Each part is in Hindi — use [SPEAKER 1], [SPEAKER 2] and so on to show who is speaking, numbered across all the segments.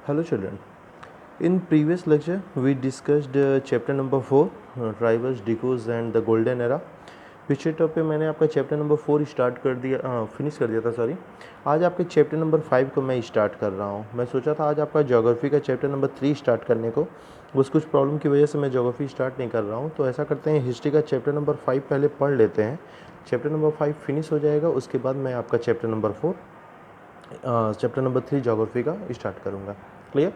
[SPEAKER 1] Hello children. In previous lecture we discussed chapter number 4 tribals, decos and the golden era. पिछले टॉप पे मैंने आपका चैप्टर नंबर 4 स्टार्ट कर दिया फिनिश कर दिया था सॉरी। आज आपके चैप्टर नंबर 5 को मैं स्टार्ट कर रहा हूँ। मैं सोचा था आज आपका ज्योग्राफी का चैप्टर नंबर 3 स्टार्ट करने को, बस कुछ प्रॉब्लम की वजह से मैं ज्योग्राफी स्टार्ट नहीं कर रहा हूँ। तो ऐसा करते हैं, हिस्ट्री का चैप्टर नंबर 5 पहले पढ़ लेते हैं। चैप्टर नंबर 5 फिनिश हो जाएगा, उसके बाद मैं आपका चैप्टर नंबर 3 ज्योग्राफी का स्टार्ट करूँगा। क्लियर?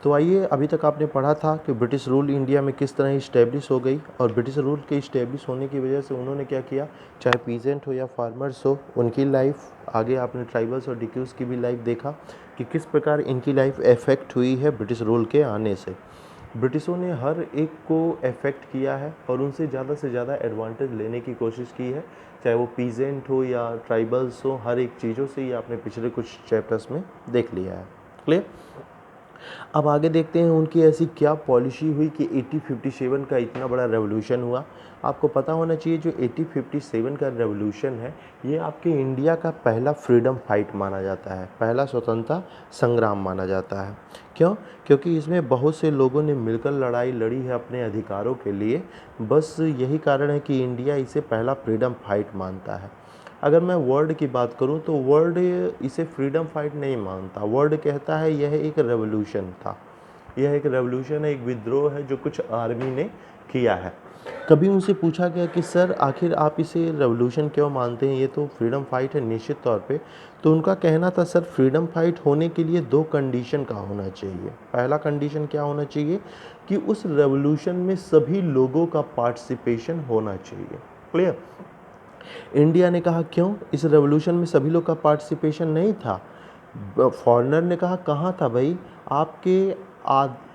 [SPEAKER 1] तो आइए, अभी तक आपने पढ़ा था कि ब्रिटिश रूल इंडिया में किस तरह इस्टेब्लिश हो गई, और ब्रिटिश रूल के इस्टेब्लिश होने की वजह से उन्होंने क्या किया, चाहे पीजेंट हो या फार्मर्स हो, उनकी लाइफ, आगे आपने ट्राइबल्स और डिक्यूज की भी लाइफ देखा कि किस प्रकार इनकी लाइफ इफेक्ट हुई है ब्रिटिश रूल के आने से। ब्रिटिशों ने हर एक को इफेक्ट किया है और उनसे ज़्यादा एडवांटेज लेने की कोशिश की है, चाहे वो पीजेंट हो या ट्राइबल्स हो, हर एक चीज़ों से ये आपने पिछले कुछ चैप्टर्स में देख लिया है। क्लियर? अब आगे देखते हैं उनकी ऐसी क्या पॉलिसी हुई कि 1857 का इतना बड़ा रेवोल्यूशन हुआ। आपको पता होना चाहिए जो 1857 का रेवोल्यूशन है, ये आपके इंडिया का पहला फ्रीडम फाइट माना जाता है, पहला स्वतंत्रता संग्राम माना जाता है। क्यों? क्योंकि इसमें बहुत से लोगों ने मिलकर लड़ाई लड़ी है अपने अधिकारों के लिए। बस यही कारण है कि इंडिया इसे पहला फ्रीडम फाइट मानता है। अगर मैं वर्ल्ड की बात करूं तो वर्ल्ड इसे फ्रीडम फाइट नहीं मानता। वर्ल्ड कहता है यह एक रेवोल्यूशन था, यह एक रेवोल्यूशन है, एक विद्रोह है जो कुछ आर्मी ने किया है। कभी उनसे पूछा गया कि सर आखिर आप इसे रेवोल्यूशन क्यों मानते हैं, ये तो फ्रीडम फाइट है निश्चित तौर पे। तो उनका कहना था सर फ्रीडम फाइट होने के लिए दो कंडीशन का होना चाहिए। पहला कंडीशन क्या होना चाहिए कि उस रेवोल्यूशन में सभी लोगों का पार्टिसिपेशन होना चाहिए। क्लियर? इंडिया ने कहा क्यों, इस रेवोल्यूशन में सभी लोग का पार्टिसिपेशन नहीं था। फॉरेनर ने कहा कहाँ था भाई, आपके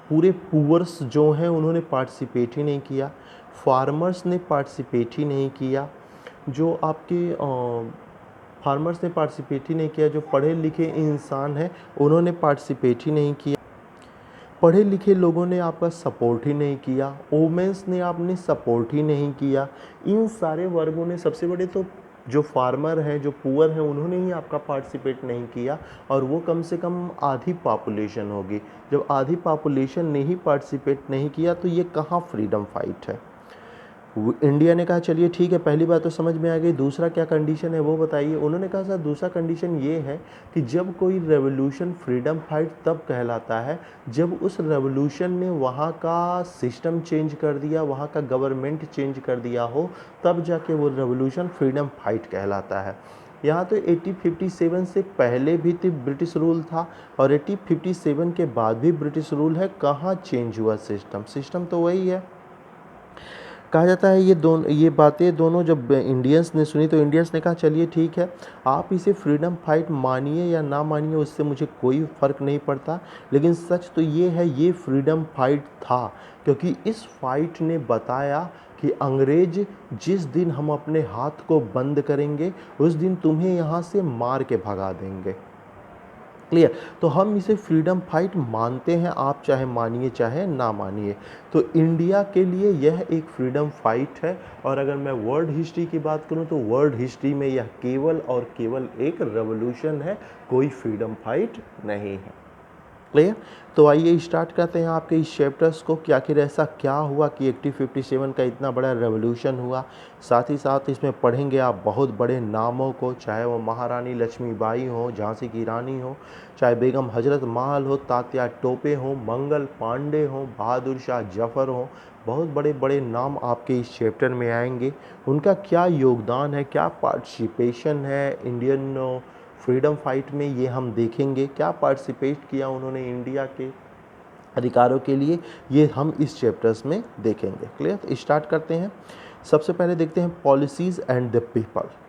[SPEAKER 1] पूरे पुअर्स जो हैं उन्होंने पार्टिसिपेट ही नहीं किया, फार्मर्स ने पार्टिसिपेट ही नहीं किया, जो आपके फार्मर्स ने पार्टिसिपेट ही नहीं किया, जो पढ़े लिखे इंसान हैं उन्होंने पार्टिसिपेट ही नहीं किया, पढ़े लिखे लोगों ने आपका सपोर्ट ही नहीं किया, वोमेंस ने आपने सपोर्ट ही नहीं किया। इन सारे वर्गों ने, सबसे बड़े तो जो फार्मर हैं, जो पुअर हैं, उन्होंने ही आपका पार्टिसिपेट नहीं किया, और वो कम से कम आधी पॉपुलेशन होगी। जब आधी पॉपुलेशन ने ही पार्टिसिपेट नहीं किया तो ये कहाँ फ्रीडम फाइट है। इंडिया ने कहा चलिए ठीक है, पहली बात तो समझ में आ गई, दूसरा क्या कंडीशन है वो बताइए। उन्होंने कहा सर दूसरा कंडीशन ये है कि जब कोई रेवोल्यूशन फ्रीडम फाइट तब कहलाता है जब उस रेवोल्यूशन ने वहाँ का सिस्टम चेंज कर दिया, वहाँ का गवर्नमेंट चेंज कर दिया हो, तब जाके वो रेवोल्यूशन फ्रीडम फाइट कहलाता है। यहाँ तो 1857 से पहले भी तो ब्रिटिश रूल था और 1857 के बाद भी ब्रिटिश रूल है। कहाँ चेंज हुआ सिस्टम? सिस्टम तो वही है। कहा जाता है ये बातें दोनों जब इंडियंस ने सुनी तो इंडियंस ने कहा चलिए ठीक है, आप इसे फ्रीडम फाइट मानिए या ना मानिए उससे मुझे कोई फ़र्क नहीं पड़ता, लेकिन सच तो ये है ये फ्रीडम फाइट था, क्योंकि इस फाइट ने बताया कि अंग्रेज जिस दिन हम अपने हाथ को बंद करेंगे उस दिन तुम्हें यहाँ से मार के भगा देंगे। क्लियर? तो हम इसे फ्रीडम फाइट मानते हैं, आप चाहे मानिए चाहे ना मानिए। तो इंडिया के लिए यह एक फ्रीडम फाइट है। और अगर मैं वर्ल्ड हिस्ट्री की बात करूं तो वर्ल्ड हिस्ट्री में यह केवल और केवल एक रेवोल्यूशन है, कोई फ्रीडम फाइट नहीं है। क्लियर? तो आइए स्टार्ट करते हैं आपके इस चैप्टर्स को कि आखिर ऐसा क्या हुआ कि 1857 का इतना बड़ा रेवोल्यूशन हुआ। साथ ही साथ इसमें पढ़ेंगे आप बहुत बड़े नामों को, चाहे वो महारानी लक्ष्मीबाई हो, झांसी की रानी हो, चाहे बेगम हजरत महल हो, तात्या टोपे हो, मंगल पांडे हो, बहादुर शाह जफर हो, बहुत बड़े बड़े नाम आपके इस चैप्टर में आएंगे। उनका क्या योगदान है, क्या पार्टिसिपेशन है इंडियन फ्रीडम फाइट में, ये हम देखेंगे। क्या पार्टिसिपेट किया उन्होंने इंडिया के अधिकारों के लिए, ये हम इस चैप्टर्स में देखेंगे। क्लियर? तो स्टार्ट करते हैं। सबसे पहले देखते हैं policies and the people.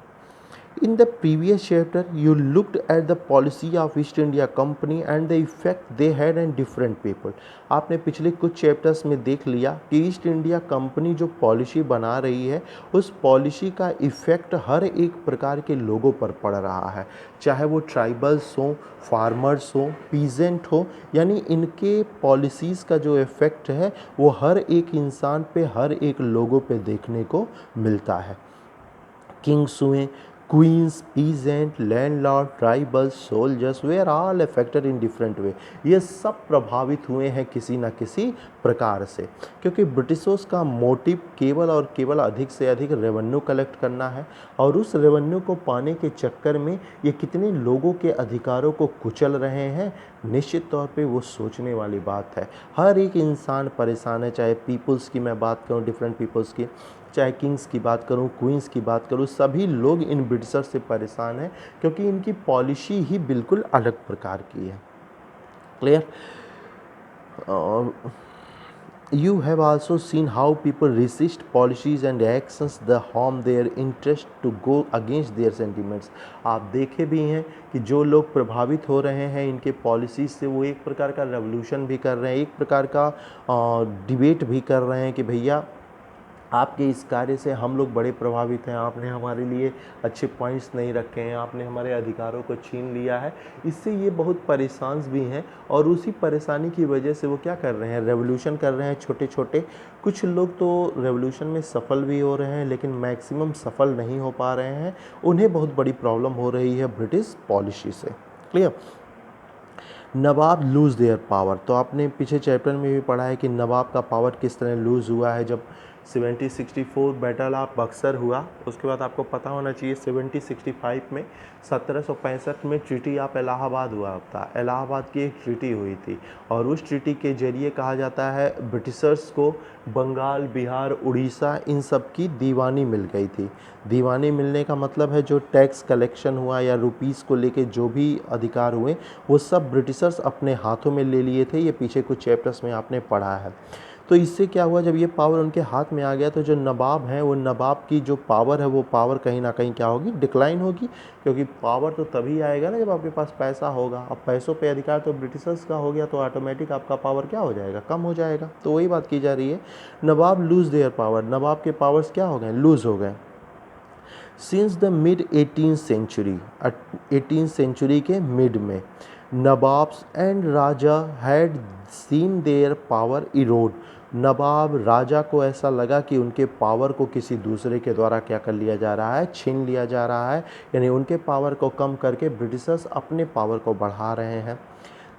[SPEAKER 1] In the previous chapter, you looked at the policy of East India Company and the effect they had on different people. आपने पिछले कुछ चैप्टर्स में देख लिया कि ईस्ट इंडिया कंपनी जो पॉलिसी बना रही है उस पॉलिसी का इफ़ेक्ट हर एक प्रकार के लोगों पर पड़ रहा है, चाहे वो ट्राइबल्स हों, फार्मर्स हों, पीजेंट हो, यानी इनके पॉलिसीज़ का जो इफ़ेक्ट है वो हर एक इंसान पे, हर एक लोगों पे देखने को मिलता है। किंग्स हुए, queens, peasant, landlord, tribals, soldiers they are all affected in different way. ये सब प्रभावित हुए हैं किसी न किसी प्रकार से, क्योंकि ब्रिटिशर्स का मोटिव केवल और केवल अधिक से अधिक रेवेन्यू कलेक्ट करना है, और उस रेवेन्यू को पाने के चक्कर में ये कितने लोगों के अधिकारों को कुचल रहे हैं, निश्चित तौर पे वो सोचने वाली बात है। हर एक इंसान परेशान है, चाहे पीपल्स की मैं बात करूँ, डिफरेंट पीपल्स की, चाहे किंग्स की बात करूं, क्वींस की बात करूं, सभी लोग इन ब्रिटिशर्स से परेशान हैं, क्योंकि इनकी पॉलिसी ही बिल्कुल अलग प्रकार की है। Clear? You have also seen how people resist policies and actions that harm their interest to go against their sentiments। आप देखे भी हैं कि जो लोग प्रभावित हो रहे हैं इनके पॉलिसीज से, वो एक प्रकार का रेवोल्यूशन भी कर रहे हैं, एक प्रकार का डिबेट भी कर रहे हैं कि भैया आपके इस कार्य से हम लोग बड़े प्रभावित हैं, आपने हमारे लिए अच्छे पॉइंट्स नहीं रखे हैं, आपने हमारे अधिकारों को छीन लिया है। इससे ये बहुत परेशान भी हैं, और उसी परेशानी की वजह से वो क्या कर रहे हैं, रेवोल्यूशन कर रहे हैं छोटे छोटे। कुछ लोग तो रेवोल्यूशन में सफल भी हो रहे हैं, लेकिन मैक्सिमम सफल नहीं हो पा रहे हैं। उन्हें बहुत बड़ी प्रॉब्लम हो रही है ब्रिटिश पॉलिसी से। Clear? Nawab lose their power. तो आपने पीछे चैप्टर में भी पढ़ा है कि नवाब का पावर किस तरह लूज़ हुआ है। जब 1764 बैटल ऑफ बक्सर हुआ, उसके बाद आपको पता होना चाहिए 1765 में 1765 में ट्रीटी ऑफ इलाहाबाद हुआ था। इलाहाबाद की एक ट्रीटी हुई थी, और उस ट्रीटी के जरिए कहा जाता है ब्रिटिशर्स को बंगाल, बिहार, उड़ीसा इन सब की दीवानी मिल गई थी। दीवानी मिलने का मतलब है जो टैक्स कलेक्शन हुआ या रुपीस को लेके जो भी अधिकार हुए, वो सब ब्रिटिशर्स अपने हाथों में ले लिए थे। ये पीछे कुछ चैप्टर्स में आपने पढ़ा है। तो इससे क्या हुआ, जब ये पावर उनके हाथ में आ गया, तो जो नवाब हैं, वो नवाब की जो पावर है, वो पावर कहीं ना कहीं क्या होगी, डिक्लाइन होगी। क्योंकि पावर तो तभी आएगा ना जब आपके पास पैसा होगा। अब पैसों पे अधिकार तो ब्रिटिशर्स का हो गया, तो ऑटोमेटिक आपका पावर क्या हो जाएगा, कम हो जाएगा। तो वही बात की जा रही है, नवाब लूज देयर पावर। नवाब के पावर्स क्या हो गए, लूज हो गए। Since the mid 18th century, 18th century के मिड में nawabs and raja had seen their power erode. नवाब राजा को ऐसा लगा कि उनके पावर को किसी दूसरे के द्वारा क्या कर लिया जा रहा है, छीन लिया जा रहा है। यानी उनके पावर को कम करके ब्रिटिशर्स अपने पावर को बढ़ा रहे हैं।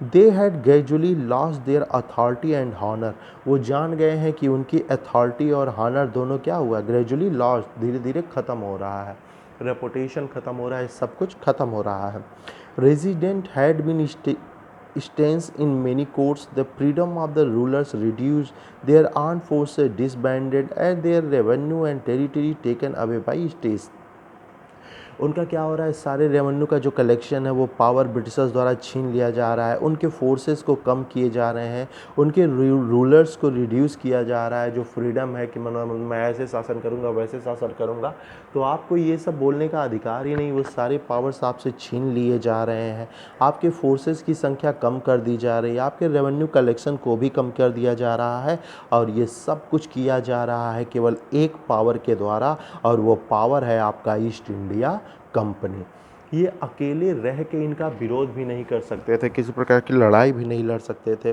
[SPEAKER 1] They had gradually lost their authority and honour. वो जान गए हैं कि उनकी अथॉरिटी और हॉनर दोनों क्या हुआ, ग्रेजुअली लॉस्ट, धीरे धीरे ख़त्म हो रहा है। रेपुटेशन ख़त्म हो रहा है, सब कुछ ख़त्म हो रहा है। Resident had been stands in many courts, the freedom of the rulers reduced, their armed forces disbanded, and their revenue and territory taken away by states। उनका क्या हो रहा है, सारे रेवेन्यू का जो कलेक्शन है वो पावर ब्रिटिशर्स द्वारा छीन लिया जा रहा है, उनके फोर्सेस को कम किए जा रहे हैं, उनके रूलर्स को रिड्यूस किया जा रहा है। जो फ्रीडम है कि मैं ऐसे शासन करूंगा, वैसे शासन करूंगा, तो आपको ये सब बोलने का अधिकार ही नहीं। वो सारे पावर्स आपसे छीन लिए जा रहे हैं, आपके फोर्सेस की संख्या कम कर दी जा रही है, आपके रेवेन्यू कलेक्शन को भी कम कर दिया जा रहा है, और ये सब कुछ किया जा रहा है केवल एक पावर के द्वारा, और वो पावर है आपका ईस्ट इंडिया कंपनी। ये अकेले रह के इनका विरोध भी नहीं कर सकते थे, किसी प्रकार की लड़ाई भी नहीं लड़ सकते थे।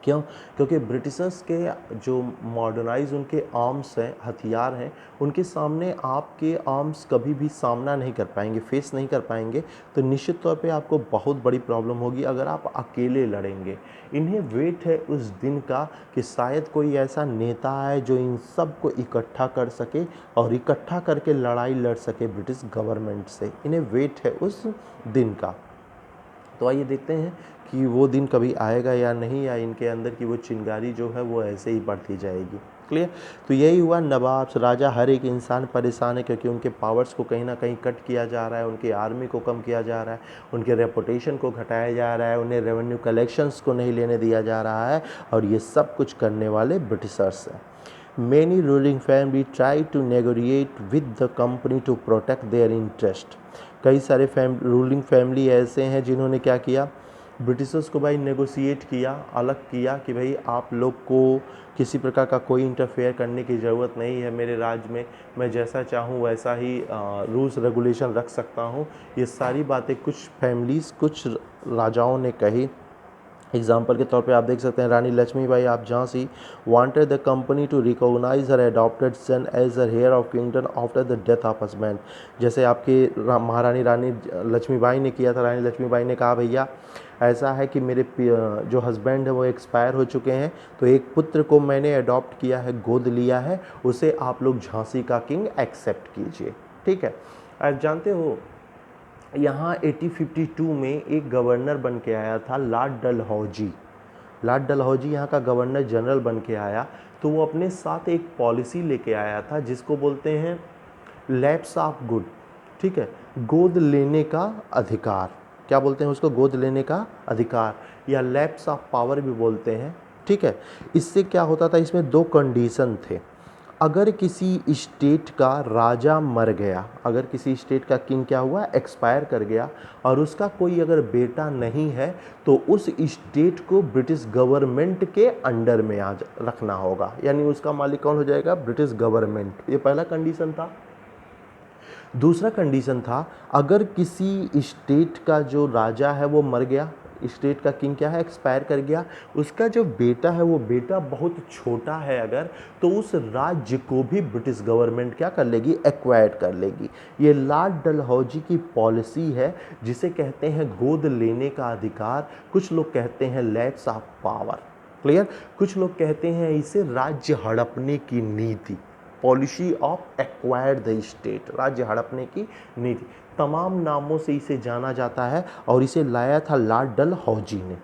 [SPEAKER 1] क्यों? क्योंकि ब्रिटिशर्स के जो मॉडर्नाइज उनके आर्म्स हैं, हथियार हैं, उनके सामने आपके आर्म्स कभी भी सामना नहीं कर पाएंगे, फेस नहीं कर पाएंगे। तो निश्चित तौर पे आपको बहुत बड़ी प्रॉब्लम होगी अगर आप अकेले लड़ेंगे। इन्हें वेट है उस दिन का कि शायद कोई ऐसा नेता है जो इन सब को इकट्ठा कर सके और इकट्ठा करके लड़ाई लड़ सके ब्रिटिश गवर्नमेंट से। इन्हें वेट है उस दिन का। तो आइए देखते हैं कि वो दिन कभी आएगा या नहीं, या इनके अंदर की वो चिंगारी जो है वो ऐसे ही बढ़ती जाएगी। क्लियर? तो यही हुआ, नवाब्स, राजा, हर एक इंसान परेशान है, क्योंकि उनके पावर्स को कहीं ना कहीं कट किया जा रहा है, उनकी आर्मी को कम किया जा रहा है, उनके रेपुटेशन को घटाया जा रहा है, उन्हें रेवेन्यू कलेक्शंस को नहीं लेने दिया जा रहा है, और ये सब कुछ करने वाले ब्रिटिशर्स हैं। Many ruling family try to negotiate with the company to protect their interest। कई सारे रूलिंग फैमिली ऐसे हैं जिन्होंने क्या किया, ब्रिटिशर्स को भाई नेगोशिएट किया, अलग किया कि भाई आप लोग को किसी प्रकार का कोई इंटरफेयर करने की ज़रूरत नहीं है मेरे राज्य में, मैं जैसा चाहूँ वैसा ही रूल्स रेगुलेशन रख सकता हूँ। ये सारी बातें कुछ फैमिलीज़, कुछ राजाओं ने कही, एग्जाम्पल के तौर पे आप देख सकते हैं Rani Lakshmibai of Jhansi wanted the company to recognise her adopted son as a heir of kingdom after the death of husband. जैसे आपके महारानी रानी लक्ष्मीबाई ने किया था। रानी लक्ष्मीबाई ने कहा भैया ऐसा है कि मेरे जो हस्बैंड है वो एक्सपायर हो चुके हैं, तो एक पुत्र को मैंने अडॉप्ट किया है, गोद लिया है, उसे आप लोग झांसी का किंग एक्सेप्ट कीजिए। ठीक है, आप जानते हो यहाँ 1852 में एक गवर्नर बन के आया था लॉर्ड डलहौजी। लॉर्ड डलहौजी यहाँ का गवर्नर जनरल बन के आया, तो वो अपने साथ एक पॉलिसी लेके आया था जिसको बोलते हैं लैप्स ऑफ गुड। ठीक है, गोद लेने का अधिकार, क्या बोलते हैं उसको, गोद लेने का अधिकार, या लैप्स ऑफ पावर भी बोलते हैं। ठीक है, इससे क्या होता था, इसमें दो कंडीशन थे। अगर किसी स्टेट का राजा मर गया, अगर किसी स्टेट का किंग क्या हुआ, एक्सपायर कर गया, और उसका कोई अगर बेटा नहीं है, तो उस स्टेट को ब्रिटिश गवर्नमेंट के अंडर में आ रखना होगा, यानी उसका मालिक कौन हो जाएगा, ब्रिटिश गवर्नमेंट। ये पहला कंडीशन था। दूसरा कंडीशन था, अगर किसी स्टेट का जो राजा है वो मर गया, स्टेट का किंग क्या है, एक्सपायर कर गया, उसका जो बेटा है वो बेटा बहुत छोटा है अगर, तो उस राज्य को भी ब्रिटिश गवर्नमेंट क्या कर लेगी, एक्वायर कर लेगी। ये लॉर्ड डलहौजी की पॉलिसी है जिसे कहते हैं गोद लेने का अधिकार, कुछ लोग कहते हैं लैप्स ऑफ पावर। क्लियर, कुछ लोग कहते हैं इसे राज्य हड़पने की नीति, policy of acquired the state, राज्य हड़पने की नीति, तमाम नामों से इसे जाना जाता है, और इसे लाया था लॉर्ड डलहौजी ने।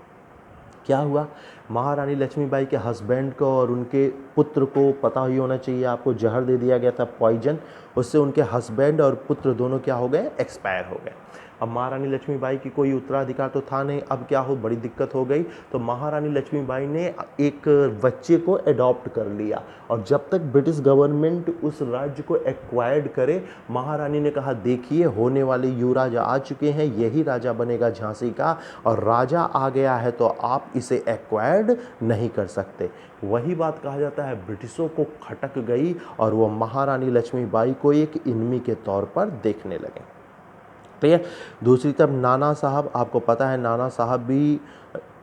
[SPEAKER 1] क्या हुआ, महारानी लक्ष्मीबाई के हस्बैंड को और उनके पुत्र को, पता ही होना चाहिए आपको, जहर दे दिया गया था, पॉइजन। उससे उनके हस्बैंड और पुत्र दोनों क्या हो गए, एक्सपायर हो गए। अब महारानी लक्ष्मीबाई की कोई उत्तराधिकार तो था नहीं, अब क्या हो, बड़ी दिक्कत हो गई। तो महारानी लक्ष्मीबाई ने एक बच्चे को अडॉप्ट कर लिया, और जब तक ब्रिटिश गवर्नमेंट उस राज्य को एक्वायर्ड करे, महारानी ने कहा देखिए होने वाले युवराज आ चुके हैं, यही राजा बनेगा झांसी का, और राजा आ गया है तो आप इसे एक्वायर्ड नहीं कर सकते। वही बात कहा जाता है ब्रिटिशों को खटक गई, और वो महारानी लक्ष्मीबाई को एक इनमी के तौर पर देखने लगे। ठीक है, दूसरी तरफ नाना साहब, आपको पता है नाना साहब भी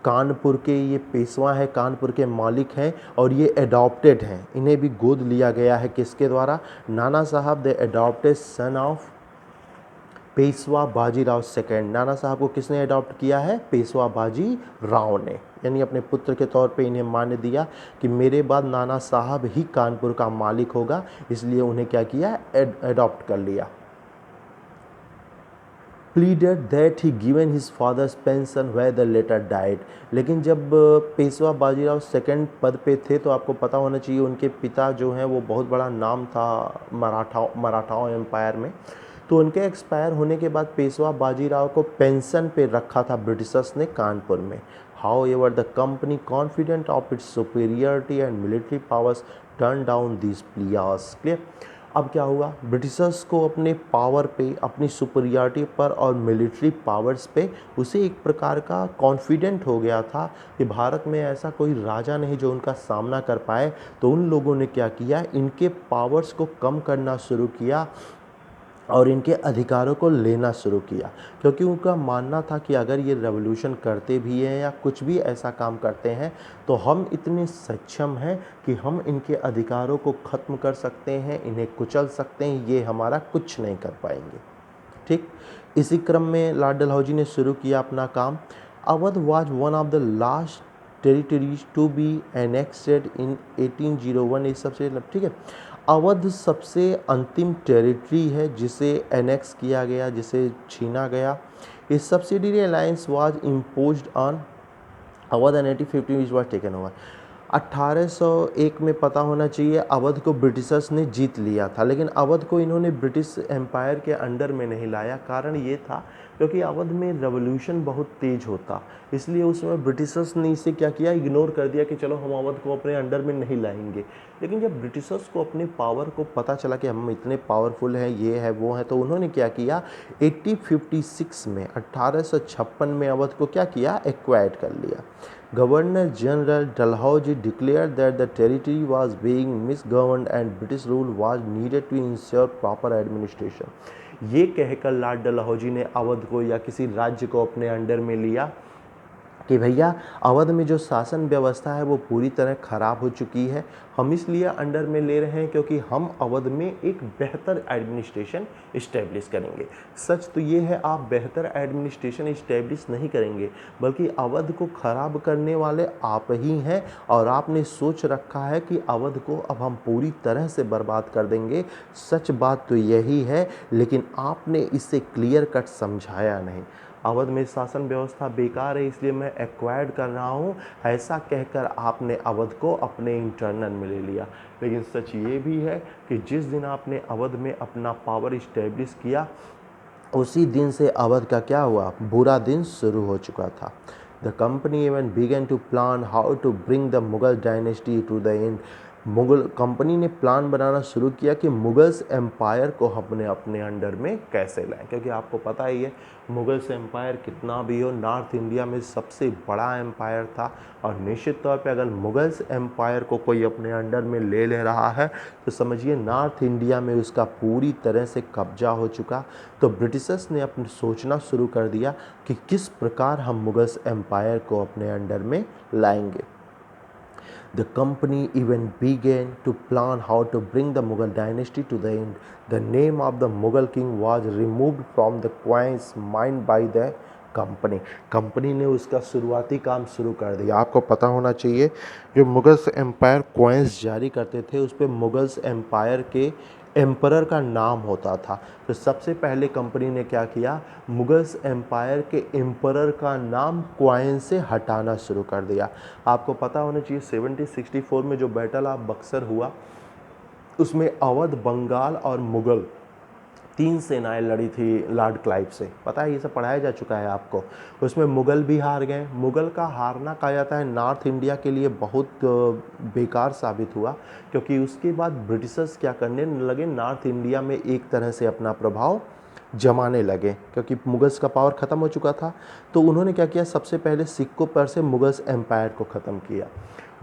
[SPEAKER 1] कानपुर के ये पेशवा है, कानपुर के मालिक हैं, और ये अडॉप्टेड हैं, इन्हें भी गोद लिया गया है किसके द्वारा, नाना साहब the adopted son of Peshwa Bajirao second. नाना साहब को किसने अडॉप्ट किया है, पेशवा बाजी राव ने, यानी अपने पुत्र के तौर पे इन्हें मान दिया कि मेरे बाद नाना साहब ही कानपुर का मालिक होगा, इसलिए उन्हें क्या किया, अडॉप्ट कर लिया। pleaded that he given his father's pension where the later died। लेकिन जब पेशवा बाजीराव सेकंड पद पे थे, तो आपको पता होना चाहिए उनके पिता जो हैं वो बहुत बड़ा नाम था मराठाओं एम्पायर में। तो उनके एक्सपायर होने के बाद पेशवा बाजीराव को पेंशन पे रखा था ब्रिटिशर्स ने कानपुर में। However, the company, confident of its superiority and military powers, turned down these pleas। Clear, अब क्या हुआ, ब्रिटिशर्स को अपने पावर पे, अपनी सुपरियरिटी पर और मिलिट्री पावर्स पे उसे एक प्रकार का कॉन्फिडेंट हो गया था कि भारत में ऐसा कोई राजा नहीं जो उनका सामना कर पाए। तो उन लोगों ने क्या किया, इनके पावर्स को कम करना शुरू किया और इनके अधिकारों को लेना शुरू किया, क्योंकि उनका मानना था कि अगर ये रेवोल्यूशन करते भी हैं या कुछ भी ऐसा काम करते हैं, तो हम इतने सक्षम हैं कि हम इनके अधिकारों को ख़त्म कर सकते हैं, इन्हें कुचल सकते हैं, ये हमारा कुछ नहीं कर पाएंगे। ठीक, इसी क्रम में लॉर्ड डलहौजी ने शुरू किया अपना काम। Awadh was one of the last territories to be annexed in 1801। इस सबसे, ठीक है, अवध सबसे अंतिम टेरिटरी है जिसे एनेक्स किया गया, जिसे छीना गया। इस subsidiary alliance was imposed on Awadh and 1850 which was taken over. 1801 में पता होना चाहिए अवध को ब्रिटिशर्स ने जीत लिया था, लेकिन अवध को इन्होंने ब्रिटिश एम्पायर के अंडर में नहीं लाया। कारण ये था क्योंकि अवध में रेवोल्यूशन बहुत तेज होता, इसलिए उसमें ब्रिटिशर्स ने इसे क्या किया, इग्नोर कर दिया कि चलो हम अवध को अपने अंडर में नहीं लाएंगे। लेकिन जब ब्रिटिशर्स को अपने पावर को पता चला कि हम इतने पावरफुल हैं, ये है वो है, तो उन्होंने क्या किया, 1856 में 1856 में अवध को क्या किया, एक्वायर्ड कर लिया। Governor general Dalhousie declared that the territory was being misgoverned and British rule was needed to ensure proper administration। ये कहकर लॉर्ड डलहौजी ने अवध को या किसी राज्य को अपने अंडर में लिया कि भैया अवध में जो शासन व्यवस्था है वो पूरी तरह ख़राब हो चुकी है। हम इसलिए अंडर में ले रहे हैं क्योंकि हम अवध में एक बेहतर एडमिनिस्ट्रेशन इस्टेब्लिश करेंगे। सच तो ये है, आप बेहतर एडमिनिस्ट्रेशन इस्टेब्लिश नहीं करेंगे, बल्कि अवध को ख़राब करने वाले आप ही हैं। और आपने सोच रखा है कि अवध को अब हम पूरी तरह से बर्बाद कर देंगे। सच बात तो यही है, लेकिन आपने इसे क्लियर कट समझाया नहीं। अवध में शासन व्यवस्था बेकार है, इसलिए मैं एक्वायर्ड कर रहा हूँ, ऐसा कहकर आपने अवध को अपने इंटरनल में ले लिया। लेकिन सच ये भी है कि जिस दिन आपने अवध में अपना पावर इस्टेब्लिश किया, उसी दिन से अवध का क्या हुआ, बुरा दिन शुरू हो चुका था। The company even began to plan how to bring the Mughal dynasty to the end. Mughal company ने प्लान बनाना शुरू किया कि मुगल्स एम्पायर को हमने अपने अंडर में कैसे लाएं, क्योंकि आपको पता ही है मुगल्स एम्पायर कितना भी हो, नॉर्थ इंडिया में सबसे बड़ा एम्पायर था। और निश्चित तौर पे अगर मुगल्स एम्पायर को कोई अपने अंडर में ले रहा है तो समझिए नॉर्थ इंडिया में उसका पूरी तरह से कब्जा हो चुका। तो ब्रिटिशर्स ने अपने सोचना शुरू कर दिया कि किस प्रकार हम मुगल्स एम्पायर को अपने अंडर में लाएंगे। The company even began to plan how to bring the Mughal dynasty to the end. The name of the Mughal king was removed from the queen's mind by the company. Company ने उसका शुरुआती काम शुरू कर दिया। आपको पता होना चाहिए जो मुगल्स एम्पायर कॉइन्स जारी करते थे उस पर मुगल्स एम्पायर के एम्परर का नाम होता था। तो सबसे पहले कंपनी ने क्या किया, मुगल्स एम्पायर के एम्परर का नाम कॉइन से हटाना शुरू कर दिया। आपको पता होना चाहिए 1764 में जो बैटल ऑफ बक्सर हुआ उसमें अवध, बंगाल और मुगल 3 सेनाएं लड़ी थी लॉर्ड क्लाइव से। पता है, ये सब पढ़ाया जा चुका है आपको। उसमें मुगल भी हार गए। मुगल का हारना कहा जाता है नॉर्थ इंडिया के लिए बहुत बेकार साबित हुआ, क्योंकि उसके बाद ब्रिटिशर्स क्या करने लगे, नॉर्थ इंडिया में एक तरह से अपना प्रभाव जमाने लगे, क्योंकि मुगल्स का पावर ख़त्म हो चुका था। तो उन्होंने क्या किया, सबसे पहले सिक्कों पर से मुगल्स एम्पायर को ख़त्म किया।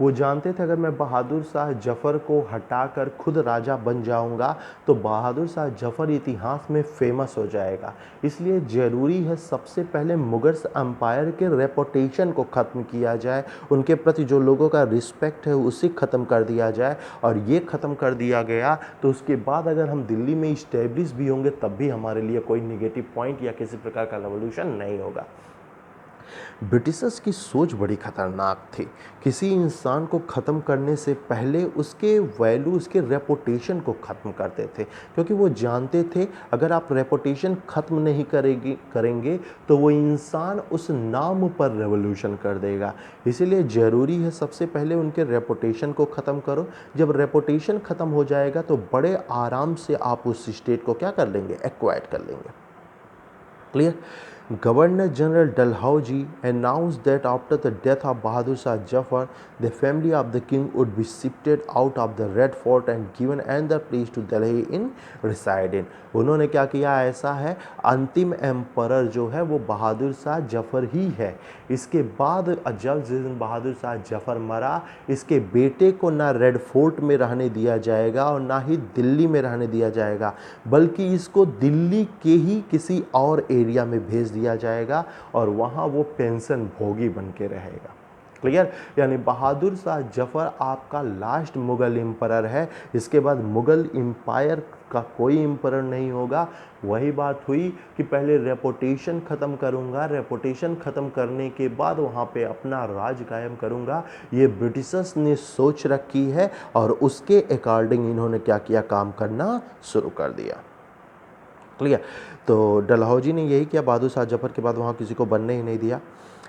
[SPEAKER 1] वो जानते थे अगर मैं बहादुर शाह जफ़र को हटाकर खुद राजा बन जाऊंगा तो बहादुर शाह जफ़र इतिहास में फेमस हो जाएगा। इसलिए ज़रूरी है सबसे पहले मुगल्स एम्पायर के रेपुटेशन को ख़त्म किया जाए, उनके प्रति जो लोगों का रिस्पेक्ट है उसे ख़त्म कर दिया जाए। और ये ख़त्म कर दिया गया तो उसके बाद अगर हम दिल्ली में इस्टेब्लिश भी होंगे तब भी हमारे लिए कोई निगेटिव पॉइंट या किसी प्रकार का रेवोल्यूशन नहीं होगा। ब्रिटिशर्स की सोच बड़ी खतरनाक थी। किसी इंसान को ख़त्म करने से पहले उसके वैल्यू, उसके रेपुटेशन को ख़त्म करते थे, क्योंकि वो जानते थे अगर आप रेपुटेशन ख़त्म नहीं करेंगे तो वो इंसान उस नाम पर रेवोल्यूशन कर देगा। इसीलिए ज़रूरी है सबसे पहले उनके रेपुटेशन को ख़त्म करो। जब रेपुटेशन ख़त्म हो जाएगा तो बड़े आराम से आप उस स्टेट को क्या कर लेंगे, एक्वायर कर लेंगे। Clear? Governor General Dalhousie announced that after the death of Bahadur Shah Jafar, the family of the king would be shifted out of the Red Fort and given another place to Delhi in reside in. उन्होंने क्या किया, ऐसा है अंतिम एम्परर जो है वो बहादुर शाह जफ़र ही है। इसके बाद जब जिस दिन बहादुर शाह जफ़र मरा, इसके बेटे को ना रेड फोर्ट में रहने दिया जाएगा और ना ही दिल्ली में रहने दिया जाएगा, बल्कि इसको दिल्ली के ही किसी और एरिया में भेज दिया जाएगा और वहाँ वो पेंशन भोगी बन के रहेगा। क्लियर? यानी बहादुर शाह जफ़र आपका लास्ट मुग़ल एम्परर है। इसके बाद मुग़ल एम्पायर का कोई एम्परर नहीं होगा। वही बात हुई कि पहले रेपुटेशन ख़त्म करूँगा, रेपुटेशन ख़त्म करने के बाद वहाँ पे अपना राज कायम करूँगा। ये ब्रिटिशर्स ने सोच रखी है और उसके अकॉर्डिंग इन्होंने क्या किया, काम करना शुरू कर दिया। क्लियर? तो डलहौजी ने यही किया, बहादुर शाह जफ़र के बाद वहाँ किसी को बनने ही नहीं दिया।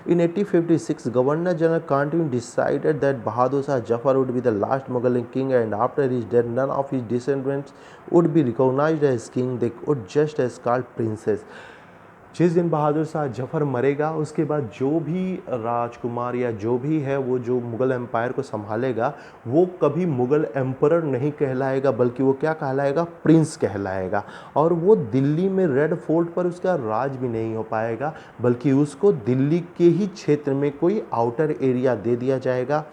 [SPEAKER 1] In 1856, Governor General Cantu decided that Bahadur Shah Jafar would be the last Mughal king, and after his death, none of his descendants would be recognized as king. They would just as called princes. जिस दिन बहादुर शाह जफ़र मरेगा उसके बाद जो भी राजकुमार या जो भी है वो जो मुग़ल एम्पायर को संभालेगा वो कभी मुग़ल एम्परर नहीं कहलाएगा, बल्कि वो क्या कहलाएगा, प्रिंस कहलाएगा। और वो दिल्ली में रेड फोर्ट पर उसका राज भी नहीं हो पाएगा, बल्कि उसको दिल्ली के ही क्षेत्र में कोई आउटर एरिया दे दिया जाएगा,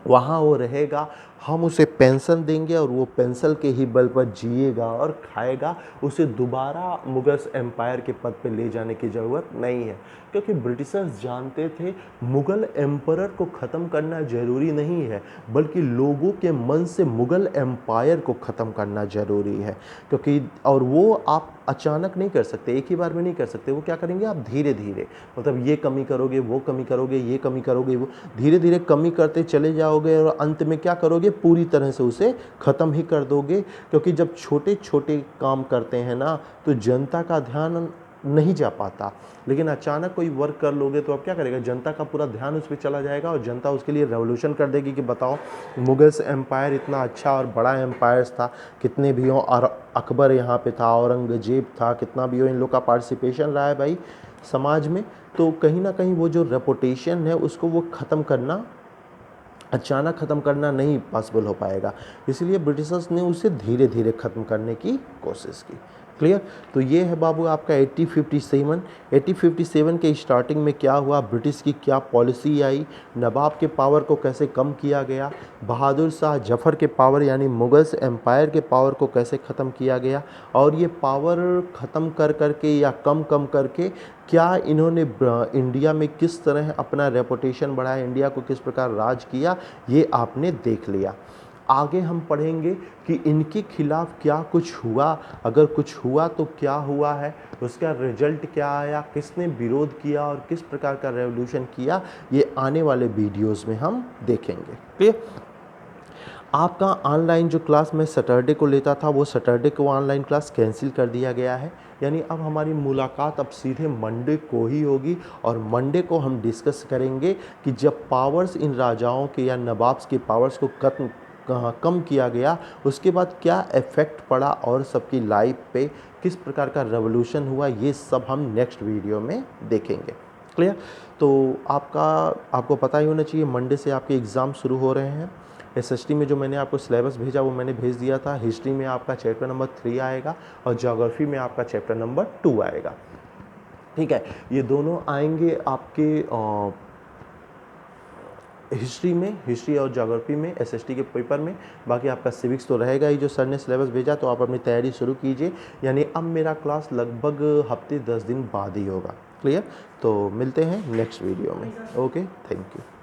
[SPEAKER 1] वहाँ वो रहेगा। हम उसे पेंशन देंगे और वो पेंशन के ही बल पर जिएगा और खाएगा, उसे दोबारा मुगल एम्पायर के पद पे ले जाने की ज़रूरत नहीं है। क्योंकि ब्रिटिशर्स जानते थे मुगल एम्परर को ख़त्म करना ज़रूरी नहीं है, बल्कि लोगों के मन से मुगल एम्पायर को ख़त्म करना ज़रूरी है। क्योंकि और वो आप अचानक नहीं कर सकते, एक ही बार में नहीं कर सकते। वो क्या करेंगे, आप धीरे धीरे, मतलब ये कमी करोगे, वो कमी करोगे, ये कमी करोगे, वो धीरे धीरे कमी करते चले जाओगे और अंत में क्या करोगे, पूरी तरह से उसे ख़त्म ही कर दोगे। क्योंकि जब छोटे छोटे काम करते हैं ना, तो जनता का ध्यान नहीं जा पाता। लेकिन अचानक कोई वर्क कर लोगे तो अब क्या करेगा, जनता का पूरा ध्यान उस पर चला जाएगा और जनता उसके लिए रेवोल्यूशन कर देगी कि बताओ मुगल्स एम्पायर इतना अच्छा और बड़ा एम्पायर था, कितने भी हो, और अकबर यहाँ पे था, औरंगजेब था, कितना भी हो, इन लोग का पार्टिसिपेशन रहा है भाई समाज में। तो कहीं ना कहीं वो जो रेपुटेशन है उसको वो ख़त्म करना, अचानक ख़त्म करना नहीं पॉसिबल हो पाएगा। इसलिए ब्रिटिशर्स ने उसे धीरे धीरे ख़त्म करने की कोशिश की। क्लियर। तो ये है बाबू आपका 1857। 1857 के स्टार्टिंग में क्या हुआ, ब्रिटिश की क्या पॉलिसी आई, नवाब के पावर को कैसे कम किया गया, बहादुर शाह जफ़र के पावर यानी मुगल्स एम्पायर के पावर को कैसे ख़त्म किया गया, और ये पावर ख़त्म कर करके या कम कम करके क्या इन्होंने इंडिया में किस तरह अपना रेपुटेशन बढ़ाया, इंडिया को किस प्रकार राज किया, ये आपने देख लिया। आगे हम पढ़ेंगे कि इनके खिलाफ क्या कुछ हुआ, अगर कुछ हुआ तो क्या हुआ है, उसका रिजल्ट क्या आया, किसने विरोध किया और किस प्रकार का रेवोल्यूशन किया, ये आने वाले वीडियोस में हम देखेंगे। क्लियर। आपका ऑनलाइन जो क्लास मैं सैटरडे को लेता था, वो सैटरडे को ऑनलाइन क्लास कैंसिल कर दिया गया है। यानी अब हमारी मुलाकात अब सीधे मंडे को ही होगी, और मंडे को हम डिस्कस करेंगे कि जब पावर्स इन राजाओं के या नवाब्स के पावर्स को कम किया गया, उसके बाद क्या इफ़ेक्ट पड़ा और सबकी लाइफ पे किस प्रकार का रेवोल्यूशन हुआ, ये सब हम नेक्स्ट वीडियो में देखेंगे। क्लियर। तो आपको पता ही होना चाहिए मंडे से आपके एग्ज़ाम शुरू हो रहे हैं। एसएसटी में जो मैंने आपको सिलेबस भेजा वो मैंने भेज दिया था। हिस्ट्री में आपका चैप्टर नंबर 3 आएगा और ज्योग्राफी में आपका चैप्टर नंबर 2 आएगा। ठीक है, ये दोनों आएंगे आपके हिस्ट्री में, हिस्ट्री और ज्योग्राफी में, एसएसटी के पेपर में। बाकी आपका सिविक्स तो रहेगा ही, जो सर ने सिलेबस भेजा, तो आप अपनी तैयारी शुरू कीजिए। यानी अब मेरा क्लास लगभग हफ्ते 10 दिन बाद ही होगा। क्लियर। तो मिलते हैं नेक्स्ट वीडियो में। Okay, thank you.